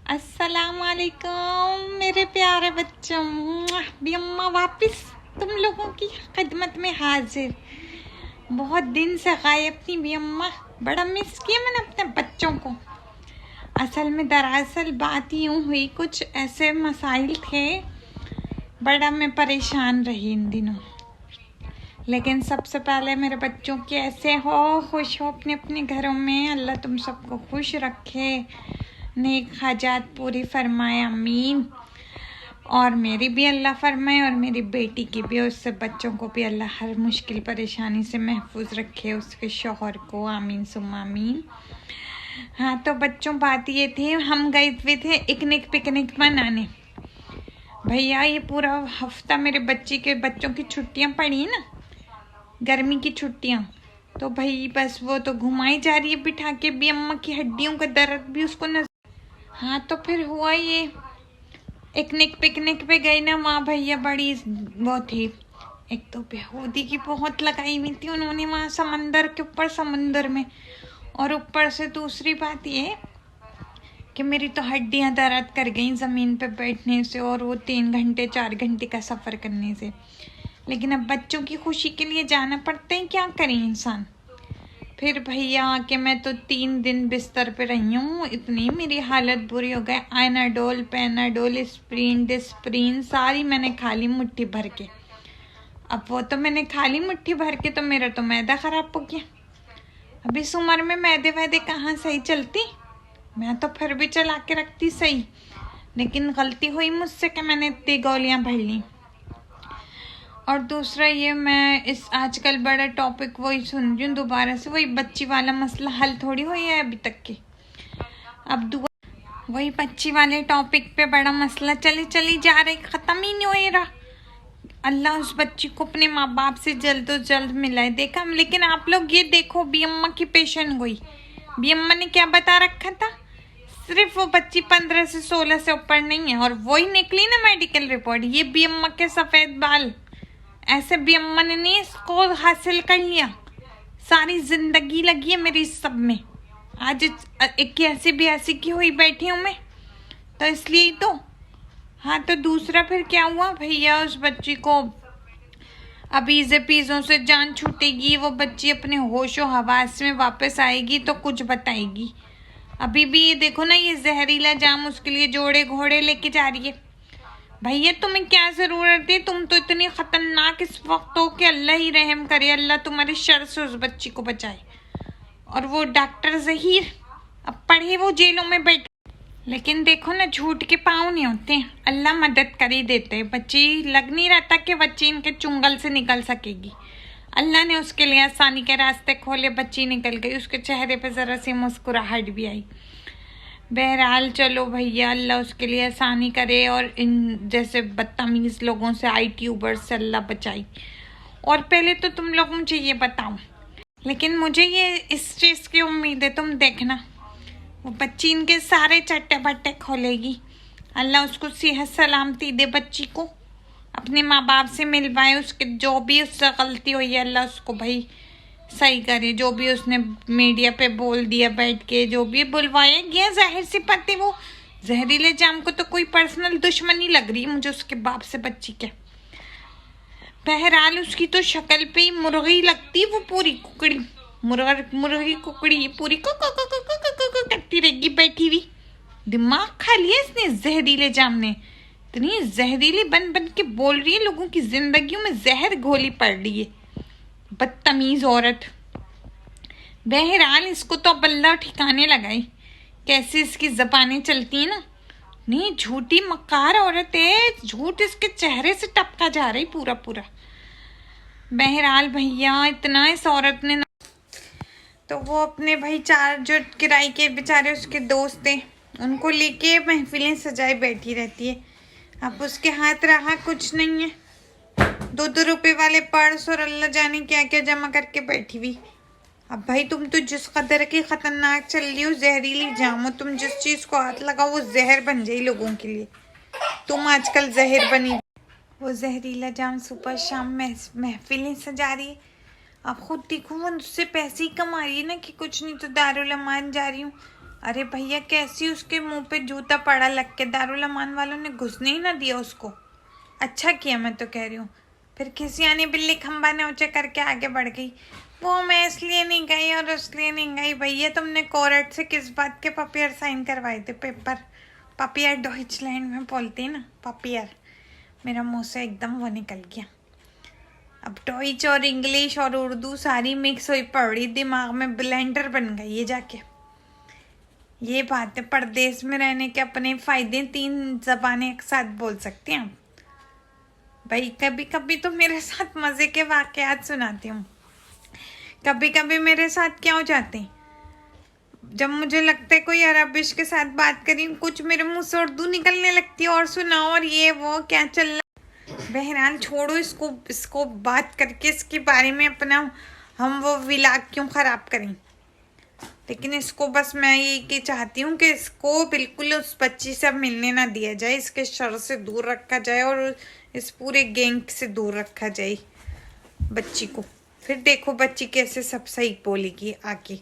अस्सलाम वालेकुम मेरे प्यारे बच्चों। भी अम्मा वापस तुम लोगों की खिदमत में हाजिर। बहुत दिन से गायब थी भी अम्मा, बड़ा मिस किया मैंने अपने बच्चों को। असल में दरअसल बात यूँ हुई, कुछ ऐसे मसाइल थे, बड़ा मैं परेशान रही इन दिनों। लेकिन सबसे पहले मेरे बच्चों की ऐसे हो, खुश हो अपने अपने घरों में। अल्लाह तुम सबको खुश रखे, नेक हाजात पूरी फरमाए, आमीन। और मेरी भी अल्लाह फरमाए और मेरी बेटी की भी, उससे बच्चों को भी अल्लाह हर मुश्किल परेशानी से महफूज रखे, उसके शौहर को, आमीन सुम्मा आमीन। हाँ तो बच्चों, बात ये थी, हम गए हुए थे पिकनिक मनाने। भैया ये पूरा हफ्ता मेरे बच्चों की छुट्टियां पड़ी ना, गर्मी की छुट्टियां, तो भाई बस वो तो घुमाई जा रही है बिठा के भी। अम्मा की हड्डियों का दर्द भी उसको नजर। हाँ तो फिर हुआ ये, पिकनिक पे गई ना, वहाँ भैया बड़ी वो थी। एक तो बेहूदी की बहुत लगाई हुई थी उन्होंने वहाँ समंदर के ऊपर, समुंदर में। और ऊपर से दूसरी बात ये कि मेरी तो हड्डियाँ दर्द कर गई ज़मीन पे बैठने से, और वो 3 घंटे 4 घंटे का सफ़र करने से। लेकिन अब बच्चों की खुशी के लिए जाना पड़ता है, क्या करें इंसान। फिर भैया आके मैं तो 3 दिन बिस्तर पे रही हूँ, इतनी मेरी हालत बुरी हो गई। आयनाडोल, पैनाडोल, स्प्रिन, डिस्प्रिन सारी मैंने खा ली मुट्ठी भर के। अब वो तो मैंने खा ली मुट्ठी भर के, तो मेरा तो मैदा ख़राब हो गया। अब इस उम्र में मैदे वैदे कहाँ सही चलती। मैं तो फिर भी चला के रखती सही, लेकिन गलती हुई मुझसे कि मैंने इतनी गोलियाँ भर ली। और दूसरा ये, मैं इस आजकल बड़ा टॉपिक वही सुन रही हूँ दोबारा से, वही बच्ची वाला मसला हल थोड़ी हुई है अभी तक के। अब वही बच्ची वाले टॉपिक पे बड़ा मसला चली जा रही, ख़त्म ही नहीं हो रहा। अल्लाह उस बच्ची को अपने माँ बाप से जल्द से जल्द मिलाए। देखा, लेकिन आप लोग ये देखो, बी अम्मा की पेशेंट हुई। बी अम्मा ने क्या बता रखा था, सिर्फ वो बच्ची 15 से 16 से ऊपर नहीं है, और वही निकली ना मेडिकल रिपोर्ट। ये बी अम्मा के सफ़ेद बाल, ऐसे भी अम्मा ने नहीं इसको हासिल कर लिया। सारी जिंदगी लगी है मेरी इस सब में, आज 81 82 की हुई बैठी हूँ मैं, तो इसलिए तो। हाँ तो दूसरा फिर क्या हुआ भैया, उस बच्ची को अब ईज़े पीज़ों से जान छूटेगी, वो बच्ची अपने होशो हवास में वापस आएगी तो कुछ बताएगी। अभी भी ये देखो ना, ये जहरीला जाम उसके लिए जोड़े घोड़े लेके जा रही है। भैया तुम्हें क्या ज़रूरत है, तुम तो इतनी ख़तरनाक इस वक्त हो कि अल्लाह ही रहम करे, अल्लाह तुम्हारे शर से उस बच्ची को बचाए। और वो डॉक्टर ज़हीर, अब पढ़े वो जेलों में बैठे। लेकिन देखो ना, झूठ के पाँव नहीं होते, अल्लाह मदद कर ही देते हैं। बच्ची लग नहीं रहता कि बच्ची इनके चुंगल से निकल सकेगी। अल्लाह ने उसके लिए आसानी के रास्ते खोले, बच्ची निकल गई, उसके चेहरे पर ज़रा सी मुस्कुराहट भी आई। बहरहाल चलो भैया, अल्लाह उसके लिए आसानी करे, और इन जैसे बदतमीज़ लोगों से, यूट्यूबर से अल्लाह बचाई। और पहले तो तुम लोग मुझे ये बताओ, लेकिन मुझे ये इस चीज़ की उम्मीद है, तुम देखना वो बच्ची इनके सारे चट्टे बट्टे खोलेगी। अल्लाह उसको सेहत सलामती दे, बच्ची को अपने माँ बाप से मिलवाए, उसके जो भी उससे गलती हुई है अल्लाह उसको भाई सही करे। जो भी उसने मीडिया पे बोल दिया बैठ के, जो भी बुलवाया गया, जाहिर सी बात है वो जहरीले जाम को तो कोई पर्सनल दुश्मनी लग रही है मुझे उसके बाप से बच्ची के। बहरहाल उसकी तो शक्ल पे ही मुर्गी लगती, वो पूरी कुकड़ी, मुर्गी कुकड़ी पूरी करती रहेगी बैठी हुई। दिमाग खा लिया इसने जहरीले जाम ने, इतनी जहरीली बन बन के बोल रही है, लोगों की जिंदगियों में जहर घोली पड़ रही है, बदतमीज औरत। बहरहाल इसको तो अब अल्लाह ठिकाने लगाई, कैसे इसकी ज़बानें चलती हैं ना। नहीं, झूठी मक्कार औरत है, झूठ इसके चेहरे से टपका जा रही पूरा पूरा। बहरहाल भैया इतना इस औरत ने तो वो अपने भाई 4 जो किराए के बेचारे उसके दोस्त थे, उनको लेके महफिलें सजाए बैठी रहती है। अब उसके हाथ रहा कुछ नहीं है, 2-2 रुपए वाले पर्स और अल्लाह जाने क्या क्या जमा करके बैठी हुई। अब भाई तुम तो जिस कदर की खतरनाक चल रही हो, जहरीली जाम हो, तुम जिस चीज़ को हाथ लगाओ वो जहर बन जाए लोगों के लिए। तुम आजकल जहर बनी। वो जहरीला जाम सुबह शाम महफिलें सजा रही है। अब खुद देखो, वो उससे पैसे ही कमा रही है ना, कि कुछ नहीं तो दारुल अमान जा रही हूँ, अरे भैया कैसी उसके मुंह पे जूता पड़ा लग के, दारुल अमान वालों ने घुसने ही ना दिया उसको। अच्छा किया, मैं तो कह रही हूँ। फिर किसी आने बिल्ली खंबा ने ऊंचे करके आगे बढ़ गई। वो मैं इसलिए नहीं गई और इसलिए नहीं गई। भैया तुमने कोर्ट से किस बात के पपियर साइन करवाए थे? पेपर पपियर डॉइचलैंड में बोलते हैं ना पपियर। मेरा मुंह से एकदम वो निकल गया। अब डॉइच और इंग्लिश और उर्दू सारी मिक्स हुई पड़ी, दिमाग में ब्लेंडर बन गई है जाके। ये बात है, परदेश में रहने के अपने फायदे, 3 ज़बानें एक साथ बोल सकते हैं आप। भाई कभी कभी तो मेरे साथ मज़े के वाक़यात सुनाती हूँ। कभी कभी मेरे साथ क्या हो जाते हैं, जब मुझे लगता है कोई अरबिश के साथ बात करी, कुछ मेरे मुंह से उर्दू निकलने लगती है, और सुनाओ और ये वो क्या चल रहा है। बहरहाल छोड़ो इसको बात करके इसके बारे में अपना हम वो विलाग क्यों ख़राब करें। लेकिन इसको बस मैं ये चाहती हूँ कि इसको बिल्कुल उस बच्ची से मिलने ना दिया जाए, इसके शर से दूर रखा जाए और इस पूरे गैंग से दूर रखा जाए बच्ची को। फिर देखो बच्ची कैसे सब सही बोलेगी आगे।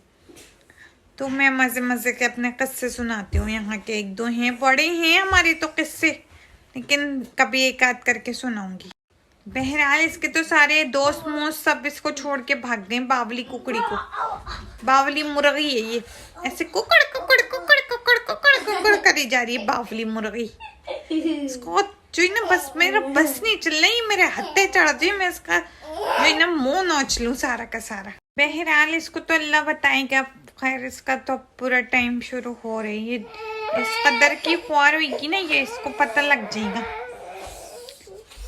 तो मैं मज़े मज़े के अपने किस्से सुनाती हूँ। यहाँ के 1-2 हैं, बड़े हैं हमारे तो किस्से, लेकिन कभी एक आध करके सुनाऊंगी। बहरहाल इसके तो सारे दोस्त मोस्त सब इसको छोड़ के भाग गए बावली कुकड़ी को। बावली मुर्गी है ये, ऐसे कुकड़ कुकड़ कुकड़ कुकड़ कुकड़ कुकड़ करी जा रही है बावली मुर्गी। इसको जो है ना बस मेरा बस नहीं चल रही, मेरे हत्थे चढ़ जाए, मैं इसका जो है ना मुँह नोच लूँ सारा का सारा। बहरहाल इसको तो अल्लाह बताएगा। खैर इसका तो पूरा टाइम शुरू हो रही है। इस कदर की ख्वार हुई ना ये, इसको पता लग जाएगा।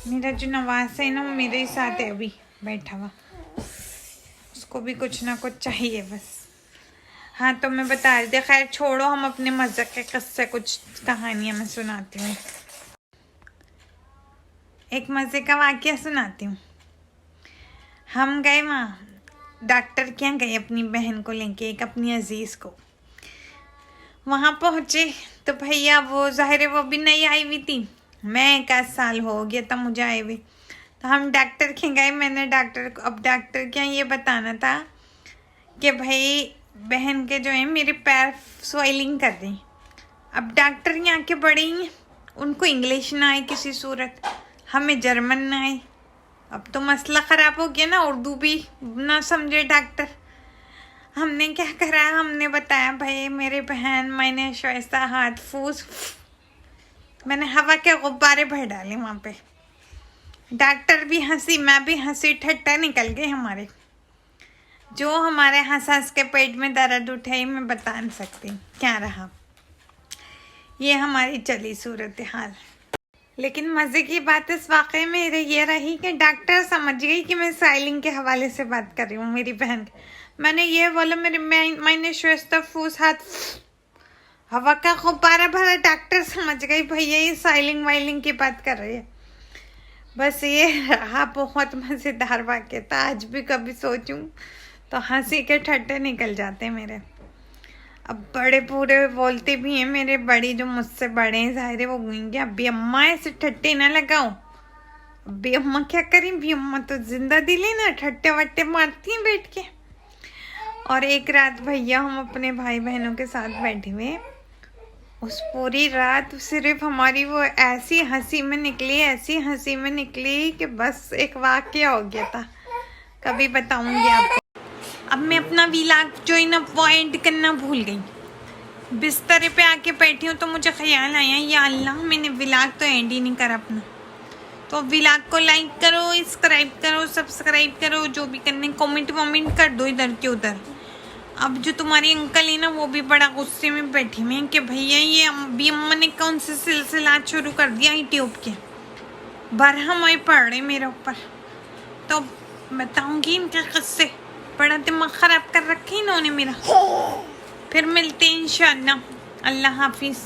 मेरा जो नवाज है ना वो मेरे ही साथ है अभी बैठा हुआ, उसको भी कुछ ना कुछ चाहिए बस। हाँ तो मैं बता रही थी, खैर छोड़ो, हम अपने मज़े के किस्से कुछ कहानियाँ मैं सुनाती हूँ। एक मज़े का वाक़या सुनाती हूँ। हम गए वहाँ डॉक्टर के यहाँ गए अपनी बहन को लेके, एक अपनी अजीज़ को। वहाँ पहुँचे तो भैया वो ज़ाहिर है वो भी नई आई हुई थी, मैं 1 साल हो गया था मुझे आए हुए। तो हम डॉक्टर के गए, मैंने डॉक्टर को अब डॉक्टर के यहाँ ये बताना था कि भाई बहन के जो है मेरे पैर स्वेलिंग कर रही। अब डॉक्टर यहाँ के बड़े ही, उनको इंग्लिश ना आए किसी सूरत, हमें जर्मन ना आए। अब तो मसला ख़राब हो गया ना, उर्दू भी ना समझे डॉक्टर। हमने क्या करा, हमने बताया भाई मेरी बहन, मैंने ऐसा हाथ फूस, मैंने हवा के गुब्बारे भर डाले वहाँ पे। डॉक्टर भी हंसी, मैं भी हंसी, ठट्टा निकल गए हमारे। जो हमारे हंस हंस के पेट में दर्द उठाई मैं बता नहीं सकती क्या रहा। ये हमारी चली सूरत हाल। लेकिन मज़े की बात इस वाक़े में ये रही कि डॉक्टर समझ गई कि मैं साइलिंग के हवाले से बात कर रही हूँ मेरी बहन। मैंने ये बोला मैंने श्वेस्ता फूस हाथ हवा का गुब्बारा भरा, डॉक्टर समझ गई भैया ये साइलिंग वाइलिंग की बात कर रही है। बस ये रहा बहुत मज़ेदार वाक़या था। आज भी कभी सोचूं तो हंसी के ठट्टे निकल जाते हैं मेरे। अब बड़े पूरे बोलते भी हैं मेरे, बड़ी जो मुझसे बड़े हैं ज़ाहिर है वो गएंगे अभी अम्मा ऐसे ठट्टे ना लगाओ। अभी अम्मा क्या करें, भी अम्मा तो जिंदा दिली ना, ठट्टे वट्टे मारती हैं बैठ के। और एक रात भैया हम अपने भाई बहनों के साथ बैठे हुए, उस पूरी रात सिर्फ हमारी वो ऐसी हंसी में निकली, ऐसी हंसी में निकली कि बस एक वाक़या हो गया था, कभी बताऊंगी आपको। अब मैं अपना विलाग जो है ना वो एंड करना भूल गई। बिस्तर पे आके बैठी हूँ तो मुझे ख्याल आया या अल्लाह मैंने विलाग तो एंड ही नहीं करा अपना। तो विलाग को लाइक करो, सब्सक्राइब करो, सब्सक्राइब करो, जो भी करने, कमेंट वमेंट कर दो इधर के उधर। अब जो तुम्हारी अंकल है ना वो भी बड़ा गुस्से में बैठी हुई हैं कि भैया ये अभी अम्मा ने कौन से सिलसिला शुरू कर दिया यूट्यूब के, बरहम आए पड़ रहे मेरे ऊपर। तो बताऊंगी इनके किस्से, बड़ा दिमाग ख़राब कर रखे इन्होंने मेरा। फिर मिलते हैं इंशाअल्लाह। अल्लाह हाफिज़।